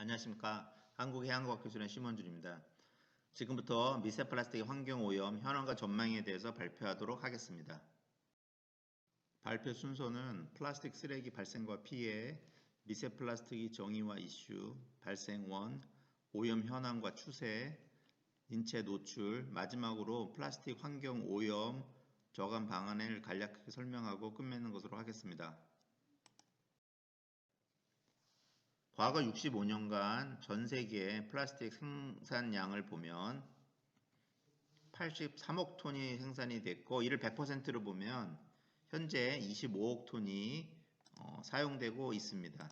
안녕하십니까. 한국해양과학기술의 심원준입니다. 지금부터 미세 플라스틱 환경오염 현황과 전망에 대해서 발표하도록 하겠습니다. 발표 순서는 플라스틱 쓰레기 발생과 피해, 미세 플라스틱의 정의와 이슈, 발생원, 오염 현황과 추세, 인체 노출, 마지막으로 플라스틱 환경오염 저감 방안을 간략하게 설명하고 끝맺는 것으로 하겠습니다. 과거 65년간 전 세계의 플라스틱 생산량을 보면 83억 톤이 생산이 됐고, 이를 100%로 보면 현재 25억 톤이 사용되고 있습니다.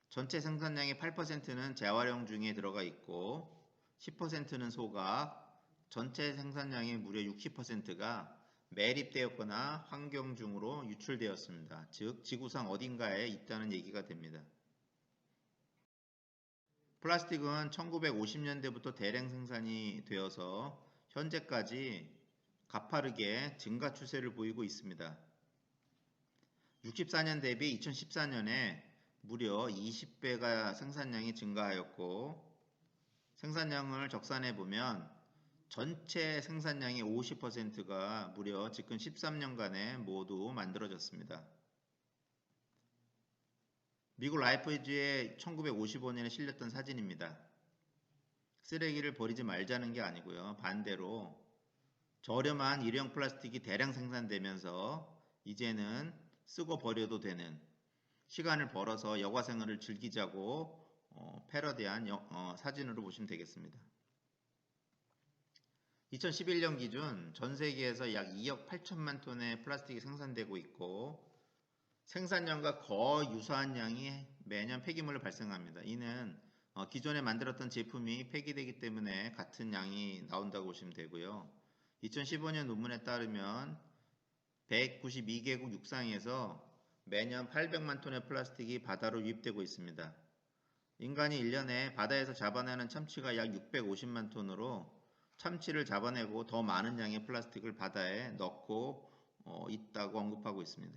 전체 생산량의 8%는 재활용 중에 들어가 있고 10%는 소각, 전체 생산량의 무려 60%가 매립되었거나 환경 중으로 유출되었습니다. 즉 지구상 어딘가에 있다는 얘기가 됩니다. 플라스틱은 1950년대부터 대량 생산이 되어서 현재까지 가파르게 증가 추세를 보이고 있습니다. 64년 대비 2014년에 무려 20배가 생산량이 증가하였고, 생산량을 적산해 보면 전체 생산량의 50%가 무려 지금 13년간에 모두 만들어졌습니다. 미국 라이프지에 1955년에 실렸던 사진입니다. 쓰레기를 버리지 말자는 게 아니고요. 반대로 저렴한 일회용 플라스틱이 대량 생산되면서 이제는 쓰고 버려도 되는, 시간을 벌어서 여가 생활을 즐기자고 패러디한 사진으로 보시면 되겠습니다. 2011년 기준 전 세계에서 약 2억 8천만 톤의 플라스틱이 생산되고 있고, 생산량과 거의 유사한 양이 매년 폐기물로 발생합니다. 이는 기존에 만들었던 제품이 폐기되기 때문에 같은 양이 나온다고 보시면 되고요. 2015년 논문에 따르면 192개국 육상에서 매년 800만 톤의 플라스틱이 바다로 유입되고 있습니다. 인간이 1년에 바다에서 잡아내는 참치가 약 650만 톤으로 참치를 잡아내고 더 많은 양의 플라스틱을 바다에 넣고 있다고 언급하고 있습니다.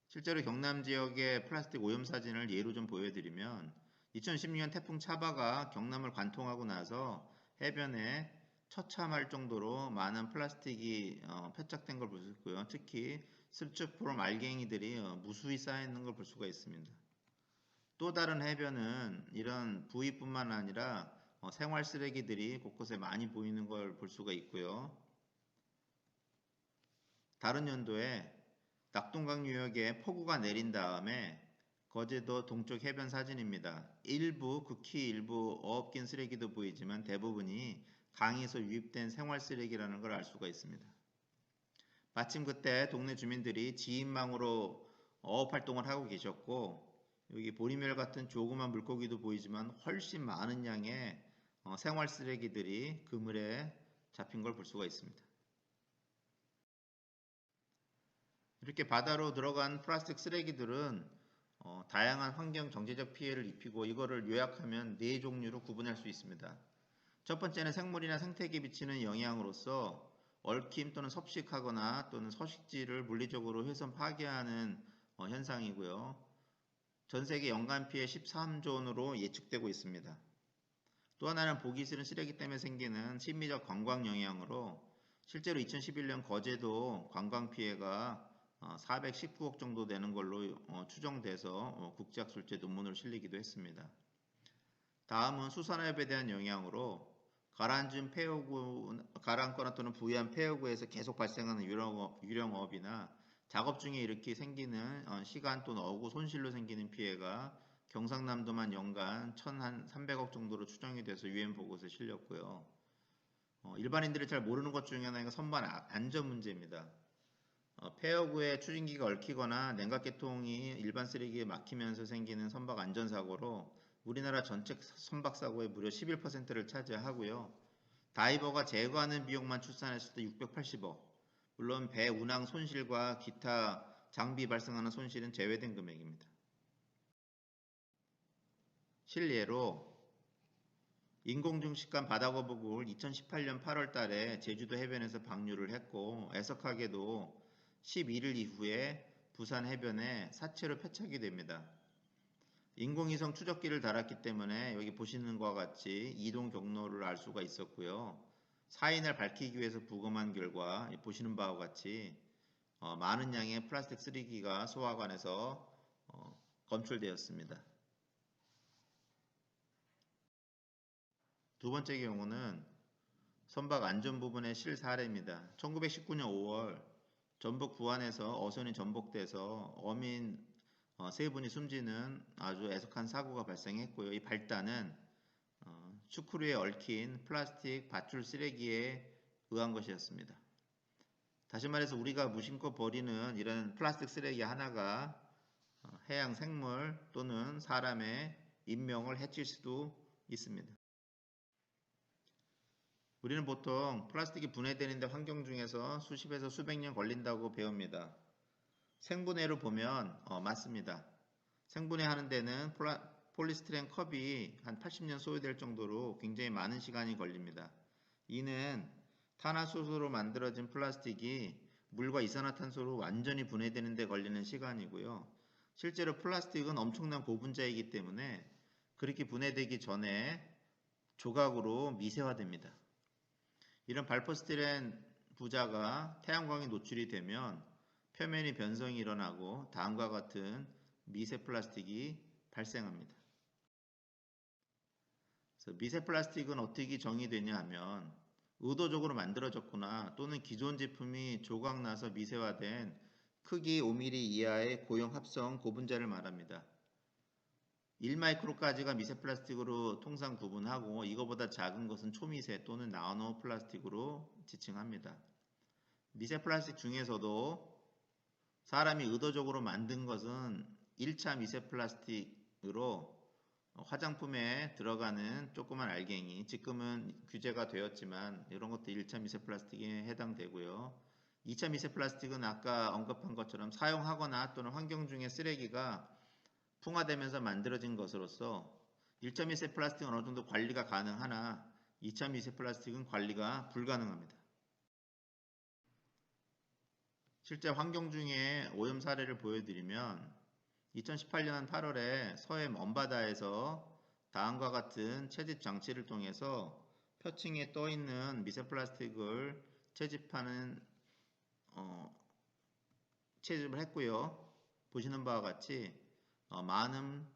실제로 경남 지역의 플라스틱 오염 사진을 예로 좀 보여드리면, 2016년 태풍 차바가 경남을 관통하고 나서 해변에 처참할 정도로 많은 플라스틱이 표착된 걸 볼 수 있고요. 특히 스츠프롬 알갱이들이 무수히 쌓여있는 걸 볼 수가 있습니다. 또 다른 해변은 이런 부위뿐만 아니라 생활 쓰레기들이 곳곳에 많이 보이는 걸 볼 수가 있고요. 다른 연도에 낙동강 유역에 폭우가 내린 다음에 거제도 동쪽 해변 사진입니다. 극히 일부 어업긴 쓰레기도 보이지만 대부분이 강에서 유입된 생활 쓰레기라는 걸 알 수가 있습니다. 마침 그때 동네 주민들이 지인망으로 어업 활동을 하고 계셨고, 여기 보리멸 같은 조그만 물고기도 보이지만 훨씬 많은 양의 생활 쓰레기들이 그물에 잡힌 걸 볼 수가 있습니다. 이렇게 바다로 들어간 플라스틱 쓰레기들은 다양한 환경 경제적 피해를 입히고, 이거를 요약하면 4종류로 구분할 수 있습니다. 첫 번째는 생물이나 생태계에 미치는 영향으로서 얽힘 또는 섭식하거나 또는 서식지를 물리적으로 훼손 파괴하는 현상이고요. 전 세계 연간 피해 13조 원으로 예측되고 있습니다. 또 하나는 보기 싫은 쓰레기 때문에 생기는 심미적 관광 영향으로 실제로 2011년 거제도 관광 피해가 419억 정도 되는 걸로 추정돼서 국제학술제 논문으로 실리기도 했습니다. 다음은 수산업에 대한 영향으로 가라앉거나 또는 부유한 폐허구에서 계속 발생하는 유령업이나 작업 중에 이렇게 생기는 시간 또는 어구 손실로 생기는 피해가 경상남도만 연간 1,300억 정도로 추정이 돼서 UN 보고서에 실렸고요. 일반인들이 잘 모르는 것 중에 하나가 선반 안전 문제입니다. 폐허구에 추진기가 얽히거나 냉각계통이 일반 쓰레기에 막히면서 생기는 선박 안전사고로 우리나라 전체 선박사고의 무려 11%를 차지하고요. 다이버가 제거하는 비용만 추산했을 때 680억, 물론 배 운항 손실과 기타 장비 발생하는 손실은 제외된 금액입니다. 실례로 인공중식간 바다거북을 2018년 8월 달에 제주도 해변에서 방류를 했고, 애석하게도 11일 이후에 부산 해변에 사체로 표착이 됩니다. 인공위성 추적기를 달았기 때문에 여기 보시는 것과 같이 이동 경로를 알 수가 있었고요. 사인을 밝히기 위해서 부검한 결과 보시는 바와 같이 많은 양의 플라스틱 쓰레기가 소화관에서 검출되었습니다. 두 번째 경우는 선박 안전 부분의 실사례입니다. 1919년 5월 전북 부안에서 어선이 전복돼서 어민 세 분이 숨지는 아주 애석한 사고가 발생했고요. 이 발단은 슈크루에 얽힌 플라스틱 밧줄 쓰레기에 의한 것이었습니다. 다시 말해서 우리가 무심코 버리는 이런 플라스틱 쓰레기 하나가 해양 생물 또는 사람의 인명을 해칠 수도 있습니다. 우리는 보통 플라스틱이 분해되는데 환경 중에서 수십에서 수백 년 걸린다고 배웁니다. 생분해로 보면 맞습니다. 생분해하는 데는 폴리스티렌 컵이 한 80년 소요될 정도로 굉장히 많은 시간이 걸립니다. 이는 탄화수소로 만들어진 플라스틱이 물과 이산화탄소로 완전히 분해되는 데 걸리는 시간이고요. 실제로 플라스틱은 엄청난 고분자이기 때문에 그렇게 분해되기 전에 조각으로 미세화됩니다. 이런 발포스티렌 부자가 태양광에 노출이 되면 표면이 변성이 일어나고 다음과 같은 미세 플라스틱이 발생합니다. 그래서 미세 플라스틱은 어떻게 정의되냐 하면 의도적으로 만들어졌거나 또는 기존 제품이 조각나서 미세화된 크기 5mm 이하의 고형 합성 고분자를 말합니다. 1마이크로까지가 미세 플라스틱으로 통상 구분하고 이거보다 작은 것은 초미세 또는 나노 플라스틱으로 지칭합니다. 미세 플라스틱 중에서도 사람이 의도적으로 만든 것은 1차 미세 플라스틱으로 화장품에 들어가는 조그만 알갱이, 지금은 규제가 되었지만 이런 것도 1차 미세 플라스틱에 해당되고요. 2차 미세 플라스틱은 아까 언급한 것처럼 사용하거나 또는 환경 중의 쓰레기가 풍화되면서 만들어진 것으로서 1차 미세 플라스틱은 어느 정도 관리가 가능하나 2차 미세 플라스틱은 관리가 불가능합니다. 실제 환경 중에 오염 사례를 보여드리면 2018년 8월에 서해 먼바다에서 다음과 같은 채집 장치를 통해서 표층에 떠 있는 미세 플라스틱을 채집을 했고요. 보시는 바와 같이 많은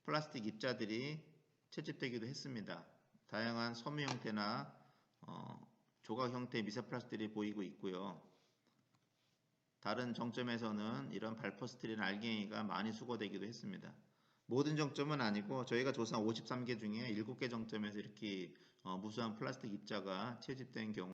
플라스틱 입자들이 채집되기도 했습니다. 다양한 섬유 형태나 조각 형태의 미세 플라스틱이 보이고 있고요. 다른 정점에서는 이런 발포스티렌 알갱이가 많이 수거되기도 했습니다. 모든 정점은 아니고 저희가 조사한 53개 중에 7개 정점에서 이렇게 무수한 플라스틱 입자가 채집된 경우,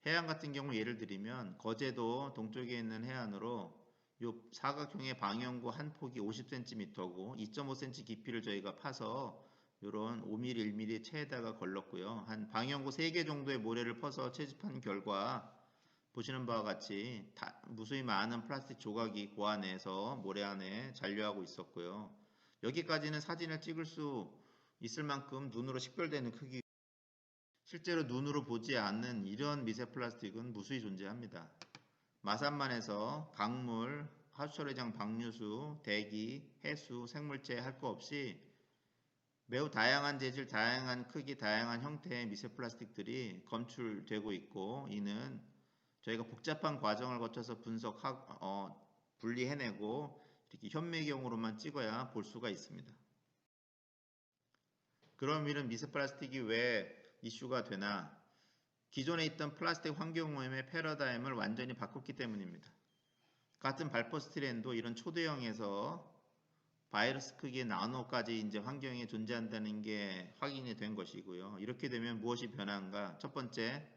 해안 같은 경우 예를 들면 거제도 동쪽에 있는 해안으로 요 사각형의 방형구 한 폭이 50cm고 2.5cm 깊이를 저희가 파서 이런 5mm, 1mm 체에다가 걸렀고요. 한 방형구 3개 정도의 모래를 퍼서 채집한 결과 보시는 바와 같이 무수히 많은 플라스틱 조각이 그 안에서 모래 안에 잔류하고 있었고요. 여기까지는 사진을 찍을 수 있을 만큼 눈으로 식별되는 크기. 실제로 눈으로 보지 않는 이런 미세 플라스틱은 무수히 존재합니다. 마산만에서 강물, 하수처리장 방류수, 대기, 해수, 생물체 할 거 없이 매우 다양한 재질, 다양한 크기, 다양한 형태의 미세 플라스틱들이 검출되고 있고 이는 저희가 복잡한 과정을 거쳐서 분리해내고 이렇게 현미경으로만 찍어야 볼 수가 있습니다. 그럼 이런 미세 플라스틱이 왜 이슈가 되나? 기존에 있던 플라스틱 환경오염의 패러다임을 완전히 바꿨기 때문입니다. 같은 발포스티렌도 이런 초대형에서 바이러스 크기의 나노까지 이제 환경에 존재한다는 게 확인이 된 것이고요. 이렇게 되면 무엇이 변한가? 첫 번째,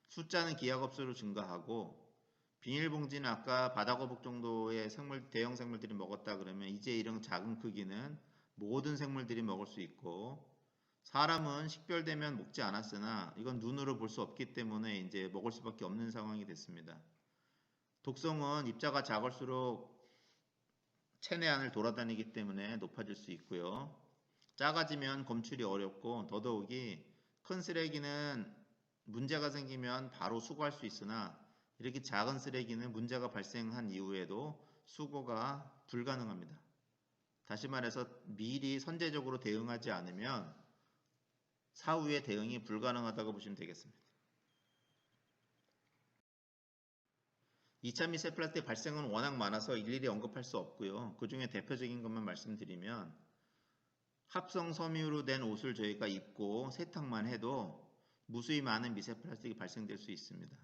숫자는 기하급수로 증가하고 비닐봉지는 아까 바다거북 정도의 대형 생물들이 먹었다 그러면 이제 이런 작은 크기는 모든 생물들이 먹을 수 있고 사람은 식별되면 먹지 않았으나 이건 눈으로 볼 수 없기 때문에 이제 먹을 수밖에 없는 상황이 됐습니다. 독성은 입자가 작을수록 체내 안을 돌아다니기 때문에 높아질 수 있고요. 작아지면 검출이 어렵고 더더욱이 큰 쓰레기는 문제가 생기면 바로 수거할 수 있으나 이렇게 작은 쓰레기는 문제가 발생한 이후에도 수거가 불가능합니다. 다시 말해서 미리 선제적으로 대응하지 않으면 사후에 대응이 불가능하다고 보시면 되겠습니다. 2차 미세 플라스틱 발생은 워낙 많아서 일일이 언급할 수 없고요. 그 중에 대표적인 것만 말씀드리면 합성 섬유로 된 옷을 저희가 입고 세탁만 해도 무수히 많은 미세 플라스틱이 발생될 수 있습니다.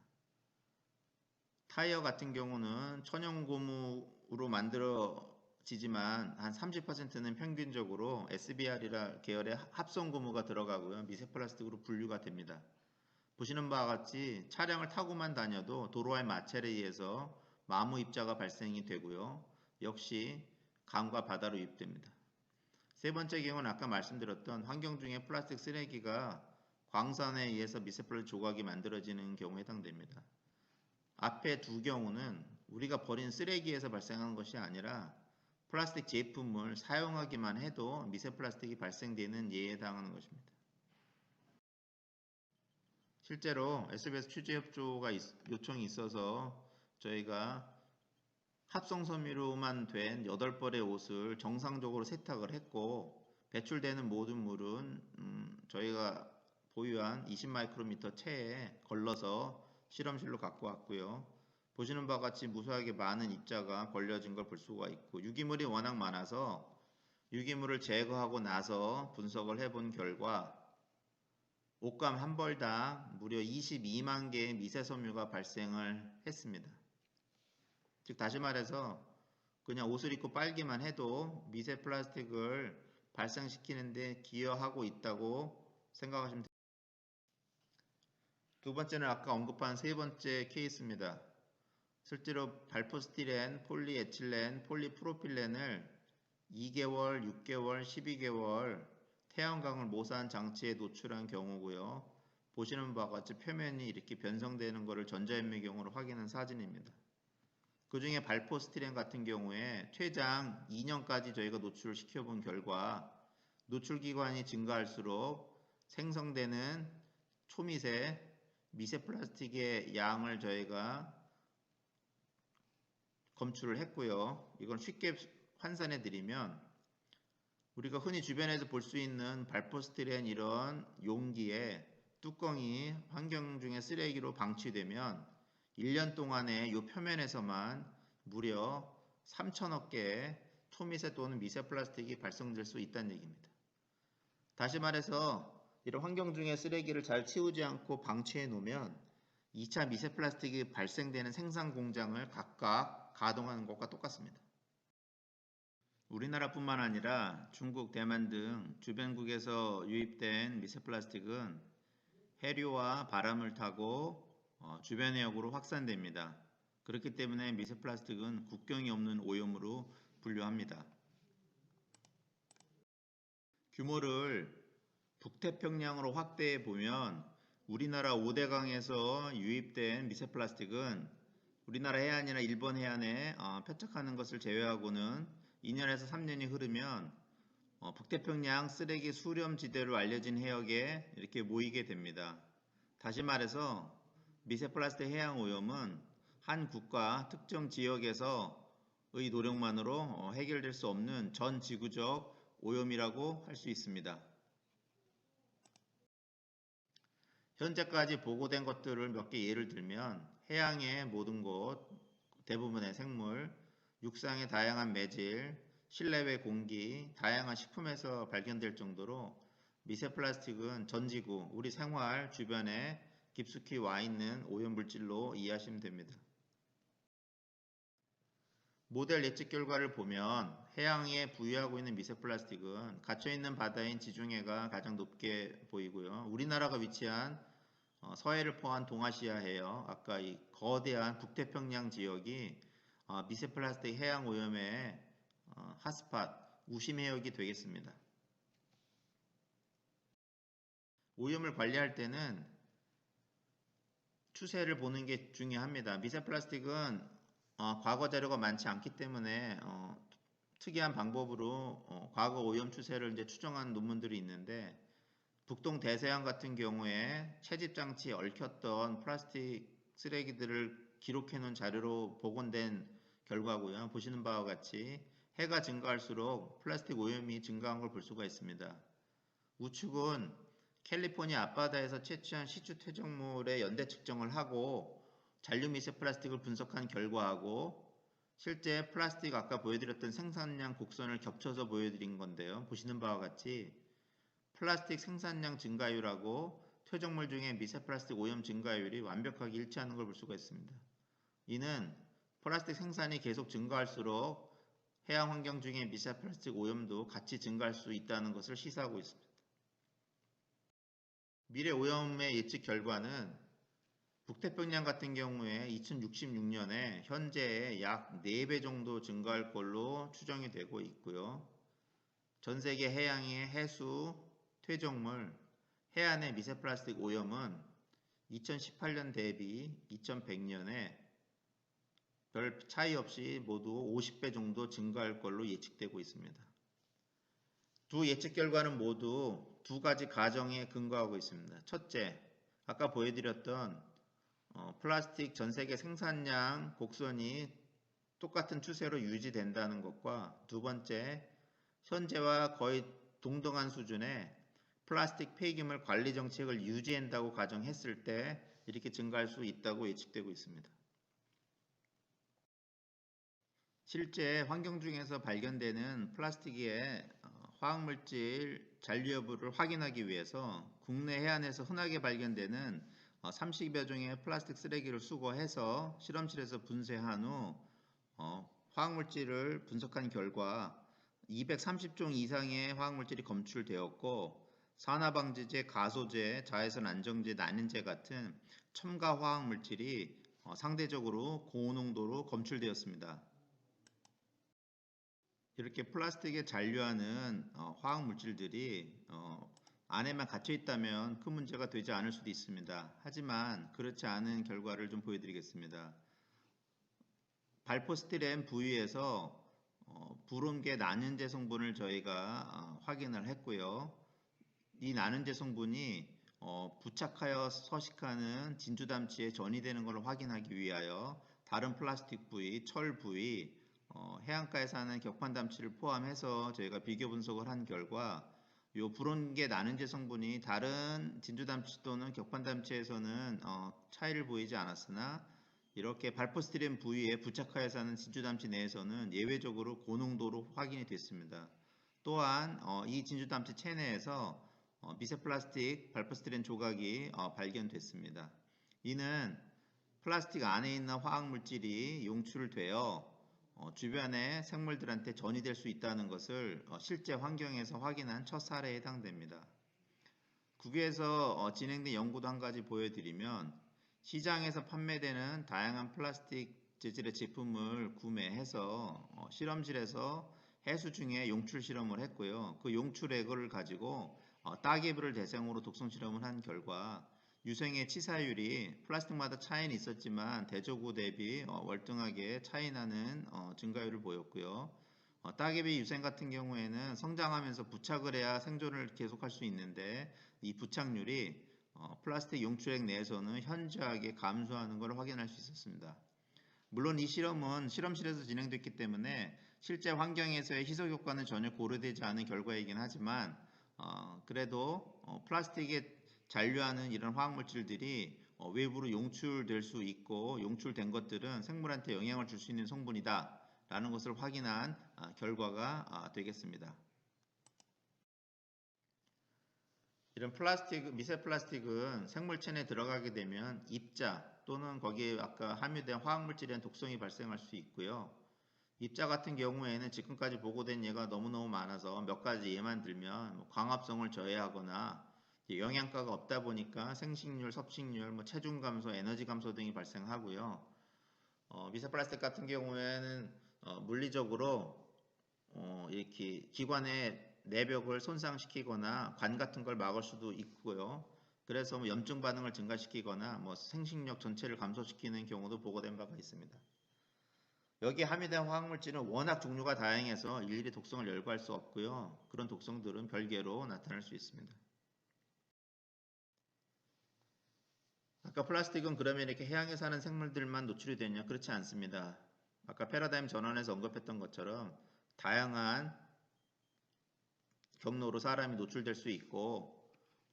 타이어 같은 경우는 천연 고무로 만들어지지만 한 30%는 평균적으로 SBR이라 계열의 합성 고무가 들어가고요. 미세 플라스틱으로 분류가 됩니다. 보시는 바와 같이 차량을 타고만 다녀도 도로와의 마찰에 의해서 마모 입자가 발생이 되고요. 역시 강과 바다로 유입됩니다. 세 번째 경우는 아까 말씀드렸던 환경 중에 플라스틱 쓰레기가 광산에 의해서 미세플라스틱 조각이 만들어지는 경우에 해당됩니다. 앞에 두 경우는 우리가 버린 쓰레기에서 발생한 것이 아니라 플라스틱 제품을 사용하기만 해도 미세플라스틱이 발생되는 예에 해당하는 것입니다. 실제로 SBS 취재 협조가 요청이 있어서 저희가 합성섬유로만 된 8벌의 옷을 정상적으로 세탁을 했고 배출되는 모든 물은 저희가 보유한 20마이크로미터 체에 걸러서 실험실로 갖고 왔고요. 보시는 바와 같이 무수하게 많은 입자가 걸려진 걸 볼 수가 있고 유기물이 워낙 많아서 유기물을 제거하고 나서 분석을 해본 결과 옷감 한 벌당 무려 22만 개의 미세섬유가 발생을 했습니다. 즉 다시 말해서 그냥 옷을 입고 빨기만 해도 미세 플라스틱을 발생시키는데 기여하고 있다고 생각하시면 됩니다. 두 번째는 아까 언급한 세 번째 케이스입니다. 실제로 발포스티렌, 폴리에틸렌, 폴리프로필렌을 2개월, 6개월, 12개월 태양광을 모사한 장치에 노출한 경우고요. 보시는 바와 같이 표면이 이렇게 변성되는 것을 전자현미경으로 확인한 사진입니다. 그 중에 발포스티렌 같은 경우에 최장 2년까지 저희가 노출을 시켜본 결과 노출 기간이 증가할수록 생성되는 초미세 미세 플라스틱의 양을 저희가 검출을 했고요. 이건 쉽게 환산해 드리면 우리가 흔히 주변에서 볼 수 있는 발포스티렌 이런 용기에 뚜껑이 환경 중에 쓰레기로 방치되면 1년 동안에 이 표면에서만 무려 3천억 개의 초미세 또는 미세 플라스틱이 발생될 수 있다는 얘기입니다. 다시 말해서 이런 환경 중에 쓰레기를 잘 치우지 않고 방치해 놓으면 2차 미세 플라스틱이 발생되는 생산 공장을 각각 가동하는 것과 똑같습니다. 우리나라뿐만 아니라 중국, 대만 등 주변국에서 유입된 미세 플라스틱은 해류와 바람을 타고 주변 해역으로 확산됩니다. 그렇기 때문에 미세 플라스틱은 국경이 없는 오염으로 분류합니다. 규모를 북태평양으로 확대해 보면 우리나라 5대강에서 유입된 미세 플라스틱은 우리나라 해안이나 일본 해안에 표착하는 것을 제외하고는 2년에서 3년이 흐르면 북태평양 쓰레기 수렴지대로 알려진 해역에 이렇게 모이게 됩니다. 다시 말해서 미세 플라스틱 해양 오염은 한 국가 특정 지역에서의 노력만으로 해결될 수 없는 전 지구적 오염이라고 할 수 있습니다. 현재까지 보고된 것들을 몇 개 예를 들면 해양의 모든 곳, 대부분의 생물, 육상의 다양한 매질, 실내외 공기, 다양한 식품에서 발견될 정도로 미세 플라스틱은 전 지구, 우리 생활 주변에 깊숙이 와 있는 오염물질로 이해하시면 됩니다. 모델 예측 결과를 보면 해양에 부유하고 있는 미세 플라스틱은 갇혀있는 바다인 지중해가 가장 높게 보이고요. 우리나라가 위치한 서해를 포함한 동아시아해역, 아까 이 거대한 북태평양 지역이 미세 플라스틱 해양 오염의 핫스팟, 우심 해역이 되겠습니다. 오염을 관리할 때는 추세를 보는 게 중요합니다. 미세 플라스틱은 과거 자료가 많지 않기 때문에 특이한 방법으로 과거 오염 추세를 이제 추정한 논문들이 있는데 북동 대서양 같은 경우에 채집 장치에 얽혔던 플라스틱 쓰레기들을 기록해 놓은 자료로 복원된 결과고요. 보시는 바와 같이 해가 증가할수록 플라스틱 오염이 증가한 걸 볼 수가 있습니다. 우측은 캘리포니아 앞바다에서 채취한 시추 퇴적물의 연대 측정을 하고 잔류 미세 플라스틱을 분석한 결과하고 실제 플라스틱 아까 보여드렸던 생산량 곡선을 겹쳐서 보여드린 건데요. 보시는 바와 같이 플라스틱 생산량 증가율하고 퇴적물 중에 미세 플라스틱 오염 증가율이 완벽하게 일치하는 걸 볼 수가 있습니다. 이는 플라스틱 생산이 계속 증가할수록 해양 환경 중에 미세 플라스틱 오염도 같이 증가할 수 있다는 것을 시사하고 있습니다. 미래 오염의 예측 결과는 북태평양 같은 경우에 2066년에 현재의 약 4배 정도 증가할 걸로 추정이 되고 있고요. 전 세계 해양의 해수, 퇴적물, 해안의 미세 플라스틱 오염은 2018년 대비 2100년에 별 차이 없이 모두 50배 정도 증가할 걸로 예측되고 있습니다. 두 예측 결과는 모두 두 가지 가정에 근거하고 있습니다. 첫째, 아까 보여드렸던 플라스틱 전 세계 생산량 곡선이 똑같은 추세로 유지된다는 것과 두 번째, 현재와 거의 동등한 수준의 플라스틱 폐기물 관리 정책을 유지한다고 가정했을 때 이렇게 증가할 수 있다고 예측되고 있습니다. 실제 환경 중에서 발견되는 플라스틱의 화학물질 잔류 여부를 확인하기 위해서 국내 해안에서 흔하게 발견되는 30여 종의 플라스틱 쓰레기를 수거해서 실험실에서 분쇄한 후 화학물질을 분석한 결과 230종 이상의 화학물질이 검출되었고 산화방지제, 가소제, 자외선 안정제, 난연제 같은 첨가 화학물질이 상대적으로 고농도로 검출되었습니다. 이렇게 플라스틱에 잔류하는 화학물질들이 안에만 갇혀 있다면 큰 문제가 되지 않을 수도 있습니다. 하지만 그렇지 않은 결과를 좀 보여드리겠습니다. 발포스티렌 부위에서 불온계 난연제 성분을 저희가 확인을 했고요. 이 난연제 성분이 부착하여 서식하는 진주담치에 전이되는 것을 확인하기 위하여 다른 플라스틱 부위, 철 부위, 해안가에 사는 격판담치를 포함해서 저희가 비교 분석을 한 결과 이 불온계 난연제 성분이 다른 진주담치 또는 격판담치에서는 차이를 보이지 않았으나 이렇게 발포스티렌 부위에 부착하여 사는 진주담치 내에서는 예외적으로 고농도로 확인이 됐습니다. 또한 이 진주담치 체내에서 미세 플라스틱 발포스티렌 조각이 발견됐습니다. 이는 플라스틱 안에 있는 화학물질이 용출되어 주변의 생물들한테 전이될 수 있다는 것을 실제 환경에서 확인한 첫 사례에 해당됩니다. 국외에서 진행된 연구도 한 가지 보여드리면 시장에서 판매되는 다양한 플라스틱 재질의 제품을 구매해서 실험실에서 해수 중에 용출 실험을 했고요. 그 용출액을 가지고 따개비를 대상으로 독성 실험을 한 결과 유생의 치사율이 플라스틱마다 차이는 있었지만 대조구 대비 월등하게 차이나는 증가율을 보였고요. 따개비 유생 같은 경우에는 성장하면서 부착을 해야 생존을 계속할 수 있는데 이 부착률이 플라스틱 용출액 내에서는 현저하게 감소하는 것을 확인할 수 있었습니다. 물론 이 실험은 실험실에서 진행됐기 때문에 실제 환경에서의 희석 효과는 전혀 고려되지 않은 결과이긴 하지만 그래도 플라스틱에 잔류하는 이런 화학물질들이 외부로 용출될 수 있고 용출된 것들은 생물한테 영향을 줄 수 있는 성분이다 라는 것을 확인한 결과가 되겠습니다. 이런 플라스틱, 미세 플라스틱은 생물체내에 들어가게 되면 입자 또는 거기에 아까 함유된 화학물질에 대한 독성이 발생할 수 있고요. 입자 같은 경우에는 지금까지 보고된 예가 너무너무 많아서 몇 가지 예만 들면 광합성을 저해하거나 영양가가 없다 보니까 생식률, 섭식률, 체중 감소, 에너지 감소 등이 발생하고요. 미세 플라스틱 같은 경우에는 물리적으로 이렇게 기관의 내벽을 손상시키거나 관 같은 걸 막을 수도 있고요. 그래서 염증 반응을 증가시키거나 생식력 전체를 감소시키는 경우도 보고된 바가 있습니다. 여기 함유된 화학물질은 워낙 종류가 다양해서 일일이 독성을 열거할 수 없고요. 그런 독성들은 별개로 나타날 수 있습니다. 아까 플라스틱은 그러면 이렇게 해양에 사는 생물들만 노출이 되냐? 그렇지 않습니다. 아까 패러다임 전환에서 언급했던 것처럼 다양한 경로로 사람이 노출될 수 있고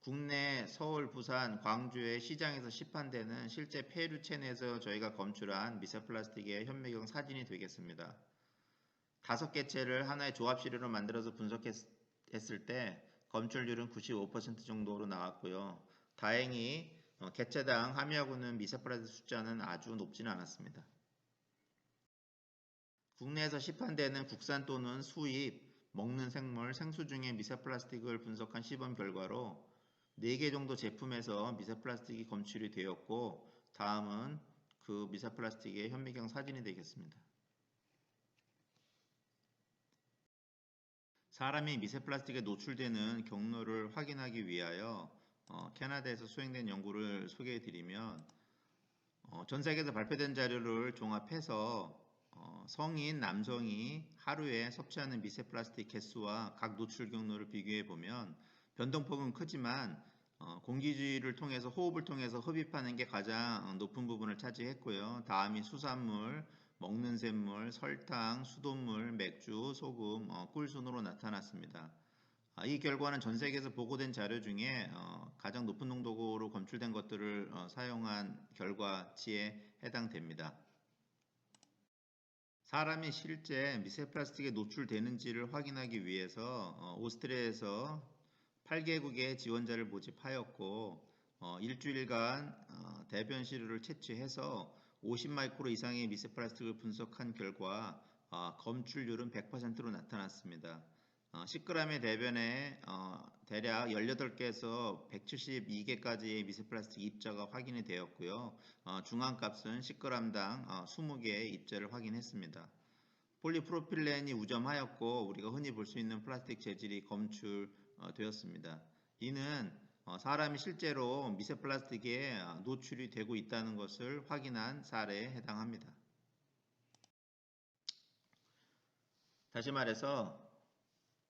국내 서울, 부산, 광주의 시장에서 시판되는 실제 폐류 체내에서 저희가 검출한 미세 플라스틱의 현미경 사진이 되겠습니다. 5개체를 하나의 조합시료로 만들어서 분석했을 때 검출률은 95% 정도로 나왔고요. 다행히 개체당 함유하고는 미세 플라스틱 숫자는 아주 높지는 않았습니다. 국내에서 시판되는 국산 또는 수입, 먹는 생물, 생수 중에 미세 플라스틱을 분석한 시범 결과로 4개 정도 제품에서 미세 플라스틱이 검출이 되었고 다음은 그 미세 플라스틱의 현미경 사진이 되겠습니다. 사람이 미세 플라스틱에 노출되는 경로를 확인하기 위하여 캐나다에서 수행된 연구를 소개해 드리면 전 세계에서 발표된 자료를 종합해서 성인 남성이 하루에 섭취하는 미세 플라스틱 개수와 각 노출 경로를 비교해 보면 변동폭은 크지만 공기주의를 통해서 호흡을 통해서 흡입하는 게 가장 높은 부분을 차지했고요. 다음이 수산물, 먹는 샘물, 설탕, 수돗물, 맥주, 소금, 꿀 순으로 나타났습니다. 이 결과는 전 세계에서 보고된 자료 중에 가장 높은 농도로 검출된 것들을 사용한 결과치에 해당됩니다. 사람이 실제 미세 플라스틱에 노출되는지를 확인하기 위해서 오스트리아에서 8개국의 지원자를 모집하였고 일주일간 대변 시료를 채취해서 50마이크로 이상의 미세 플라스틱을 분석한 결과 검출률은 100%로 나타났습니다. 10g의 대변에 대략 18개에서 172개까지의 미세 플라스틱 입자가 확인이 되었고요. 중앙값은 10g당 20개의 입자를 확인했습니다. 폴리프로필렌이 우점하였고 우리가 흔히 볼 수 있는 플라스틱 재질이 검출되었습니다. 이는 사람이 실제로 미세 플라스틱에 노출이 되고 있다는 것을 확인한 사례에 해당합니다. 다시 말해서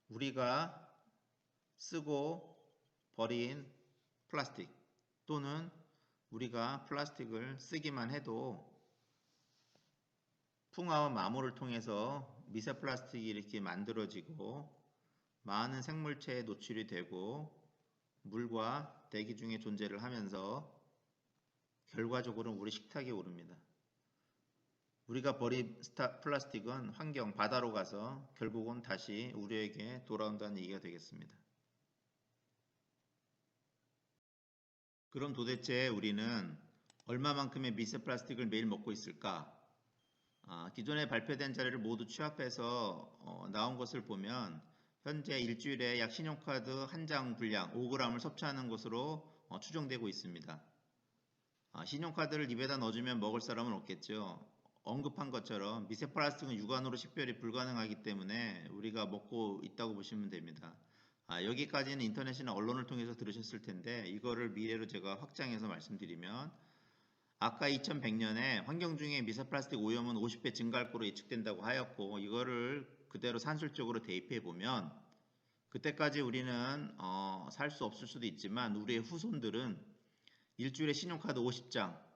우리가 쓰고 버린 플라스틱 또는 우리가 플라스틱을 쓰기만 해도 풍화와 마모를 통해서 미세 플라스틱이 이렇게 만들어지고 많은 생물체에 노출이 되고 물과 대기 중에 존재를 하면서 결과적으로 우리 식탁에 오릅니다. 우리가 버린 플라스틱은 환경, 바다로 가서 결국은 다시 우리에게 돌아온다는 얘기가 되겠습니다. 그럼 도대체 우리는 얼마만큼의 미세 플라스틱을 매일 먹고 있을까? 기존에 발표된 자료를 모두 취합해서 나온 것을 보면 현재 일주일에 약 신용카드 한 장 분량 5g을 섭취하는 것으로 추정되고 있습니다. 신용카드를 입에다 넣어주면 먹을 사람은 없겠죠. 언급한 것처럼 미세 플라스틱은 육안으로 식별이 불가능하기 때문에 우리가 먹고 있다고 보시면 됩니다. 여기까지는 인터넷이나 언론을 통해서 들으셨을 텐데 이거를 미래로 제가 확장해서 말씀드리면 아까 2100년에 환경 중에 미세 플라스틱 오염은 50배 증가할 거로 예측된다고 하였고 이거를 그대로 산술적으로 대입해 보면 그때까지 우리는 살 수 없을 수도 있지만 우리의 후손들은 일주일에 신용카드 50장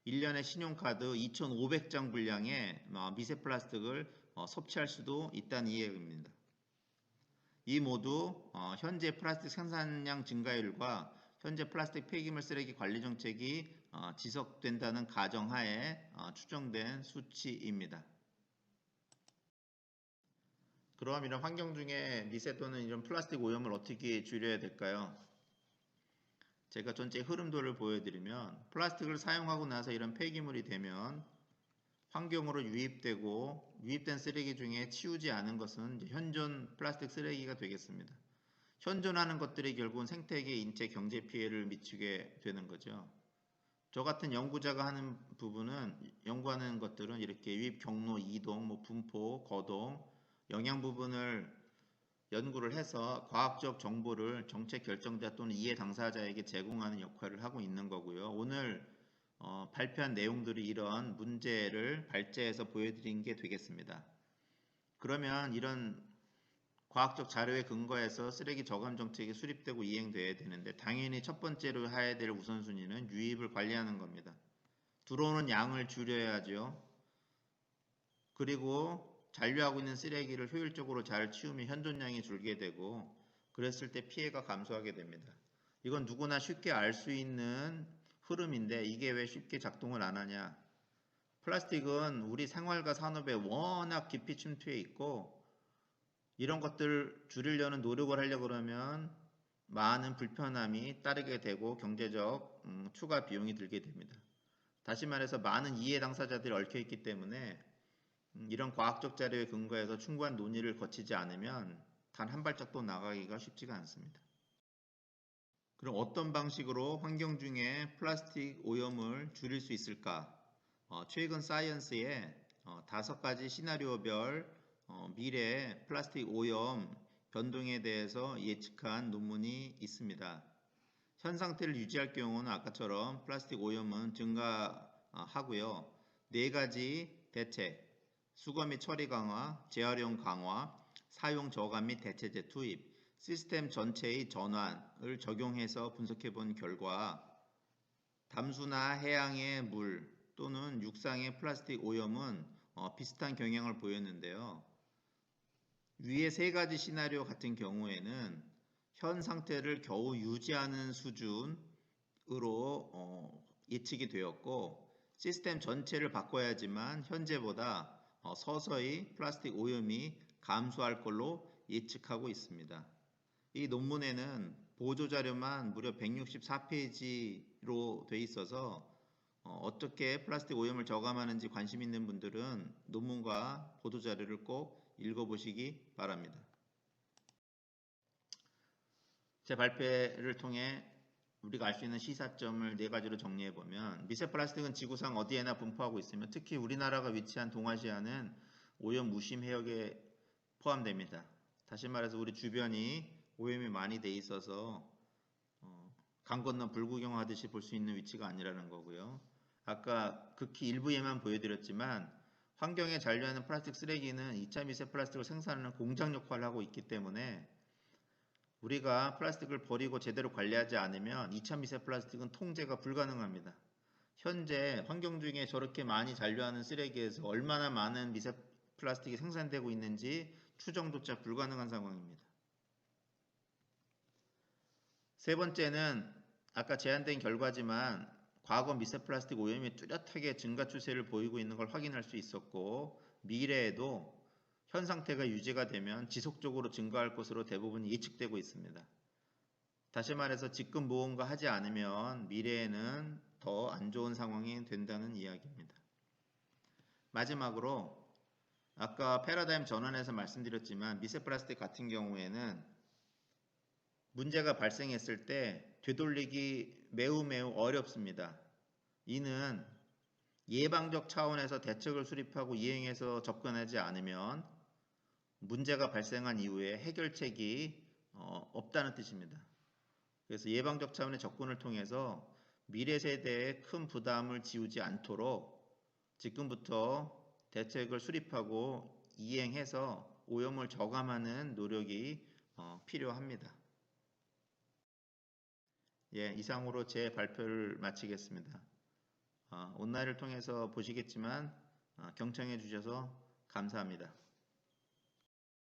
1년에 신용카드 2500장 분량의 미세 플라스틱을 섭취할 수도 있다는 이야기입니다. 이 모두 현재 플라스틱 생산량 증가율과 현재 플라스틱 폐기물 쓰레기 관리 정책이 지속된다는 가정하에 추정된 수치입니다. 그럼 이런 환경 중에 미세 또는 이런 플라스틱 오염을 어떻게 줄여야 될까요? 제가 전체 흐름도를 보여드리면 플라스틱을 사용하고 나서 이런 폐기물이 되면 환경으로 유입되고 유입된 쓰레기 중에 치우지 않은 것은 현존 플라스틱 쓰레기가 되겠습니다. 현존하는 것들이 결국은 생태계, 인체, 경제 피해를 미치게 되는 거죠. 저 같은 연구자가 하는 부분은 연구하는 것들은 이렇게 유입 경로, 이동, 분포, 거동, 영향 부분을 연구를 해서 과학적 정보를 정책 결정자 또는 이해 당사자에게 제공하는 역할을 하고 있는 거고요. 오늘 발표한 내용들이 이런 문제를 발제해서 보여드린 게 되겠습니다. 그러면 이런 과학적 자료에 근거해서 쓰레기 저감 정책이 수립되고 이행돼야 되는데 당연히 첫 번째로 해야 될 우선순위는 유입을 관리하는 겁니다. 들어오는 양을 줄여야죠. 그리고 잔류하고 있는 쓰레기를 효율적으로 잘 치우면 현존량이 줄게 되고 그랬을 때 피해가 감소하게 됩니다. 이건 누구나 쉽게 알 수 있는 흐름인데 이게 왜 쉽게 작동을 안 하냐? 플라스틱은 우리 생활과 산업에 워낙 깊이 침투해 있고 이런 것들 줄이려는 노력을 하려고 그러면 많은 불편함이 따르게 되고 경제적 추가 비용이 들게 됩니다. 다시 말해서 많은 이해 당사자들이 얽혀 있기 때문에 이런 과학적 자료에 근거해서 충분한 논의를 거치지 않으면 단 한 발짝도 나가기가 쉽지가 않습니다. 그럼 어떤 방식으로 환경 중에 플라스틱 오염을 줄일 수 있을까? 최근 사이언스에 5가지 시나리오별 미래 플라스틱 오염 변동에 대해서 예측한 논문이 있습니다. 현 상태를 유지할 경우는 아까처럼 플라스틱 오염은 증가하고요. 4가지 대책, 수거 및 처리 강화, 재활용 강화, 사용 저감 및 대체제 투입, 시스템 전체의 전환을 적용해서 분석해 본 결과 담수나 해양의 물 또는 육상의 플라스틱 오염은 비슷한 경향을 보였는데요. 위의 3가지 시나리오 같은 경우에는 현 상태를 겨우 유지하는 수준으로 예측이 되었고 시스템 전체를 바꿔야지만 현재보다 서서히 플라스틱 오염이 감소할 걸로 예측하고 있습니다. 이 논문에는 보조자료만 무려 164페이지로 돼 있어서 어떻게 플라스틱 오염을 저감하는지 관심 있는 분들은 논문과 보도자료를 꼭 읽어보시기 바랍니다. 제 발표를 통해 우리가 알 수 있는 시사점을 4가지로 정리해보면 미세 플라스틱은 지구상 어디에나 분포하고 있으며 특히 우리나라가 위치한 동아시아는 오염 무심 해역에 포함됩니다. 다시 말해서 우리 주변이 오염이 많이 돼 있어서 강 건너 불구경하듯이 볼 수 있는 위치가 아니라는 거고요. 아까 극히 일부에만 보여드렸지만 환경에 잔류하는 플라스틱 쓰레기는 2차 미세 플라스틱을 생산하는 공장 역할을 하고 있기 때문에 우리가 플라스틱을 버리고 제대로 관리하지 않으면 2차 미세 플라스틱은 통제가 불가능합니다. 현재 환경 중에 저렇게 많이 잔류하는 쓰레기에서 얼마나 많은 미세 플라스틱이 생산되고 있는지 추정조차 불가능한 상황입니다. 세 번째는 아까 제한된 결과지만 과거 미세 플라스틱 오염이 뚜렷하게 증가 추세를 보이고 있는 걸 확인할 수 있었고 미래에도 현 상태가 유지가 되면 지속적으로 증가할 것으로 대부분 예측되고 있습니다. 다시 말해서 지금 무언가 하지 않으면 미래에는 더 안 좋은 상황이 된다는 이야기입니다. 마지막으로 아까 패러다임 전환에서 말씀드렸지만 미세 플라스틱 같은 경우에는 문제가 발생했을 때 되돌리기 매우 어렵습니다. 이는 예방적 차원에서 대책을 수립하고 이행해서 접근하지 않으면 문제가 발생한 이후에 해결책이 없다는 뜻입니다. 그래서 예방적 차원의 접근을 통해서 미래 세대에 큰 부담을 지우지 않도록 지금부터 대책을 수립하고 이행해서 오염을 저감하는 노력이 필요합니다. 예, 이상으로 제 발표를 마치겠습니다. 온라인을 통해서 보시겠지만 경청해 주셔서 감사합니다.